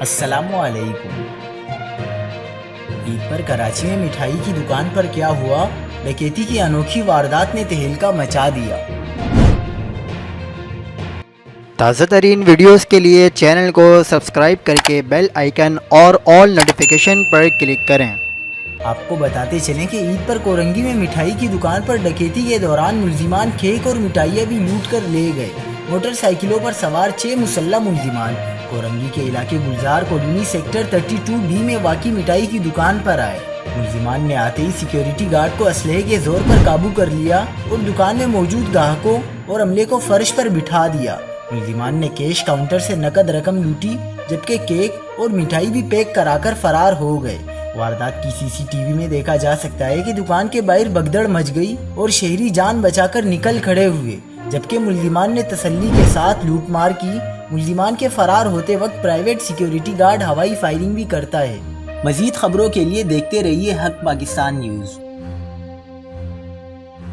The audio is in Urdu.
السلام علیکم۔ عید پر کراچی میں مٹھائی کی دکان پر کیا ہوا؟ ڈکیتی کی انوکھی واردات نے تہلکہ مچا دیا۔ تازہ ترین ویڈیوز کے لیے چینل کو سبسکرائب کر کے بیل آئیکن اور آل نوٹیفیکیشن پر کلک کریں۔ آپ کو بتاتے چلیں کہ عید پر کورنگی میں مٹھائی کی دکان پر ڈکیتی کے دوران ملزمان کیک اور مٹھائیاں بھی لوٹ کر لے گئے۔ موٹر سائیکلوں پر سوار 6 مسلح ملزمان کورنگی کے علاقے گلزار کالونی سیکٹر 32B میں واقع مٹھائی کی دکان پر آئے۔ ملزمان نے آتے ہی سیکیورٹی گارڈ کو اسلحے کے زور پر قابو کر لیا اور دکان میں موجود گاہکوں اور عملے کو فرش پر بٹھا دیا۔ ملزمان نے کیش کاؤنٹر سے نقد رقم لوٹی، جبکہ کیک اور مٹھائی بھی پیک کرا کر فرار ہو گئے۔ واردات کی CCTV میں دیکھا جا سکتا ہے کہ دکان کے باہر بھگدڑ مچ گئی اور شہری جان بچا کر نکل کھڑے ہوئے، جبکہ ملزمان نے تسلی کے ساتھ لوٹ مار کی۔ ملزمان کے فرار ہوتے وقت پرائیویٹ سیکیورٹی گارڈ ہوائی فائرنگ بھی کرتا ہے۔ مزید خبروں کے لیے دیکھتے رہیے حق پاکستان نیوز۔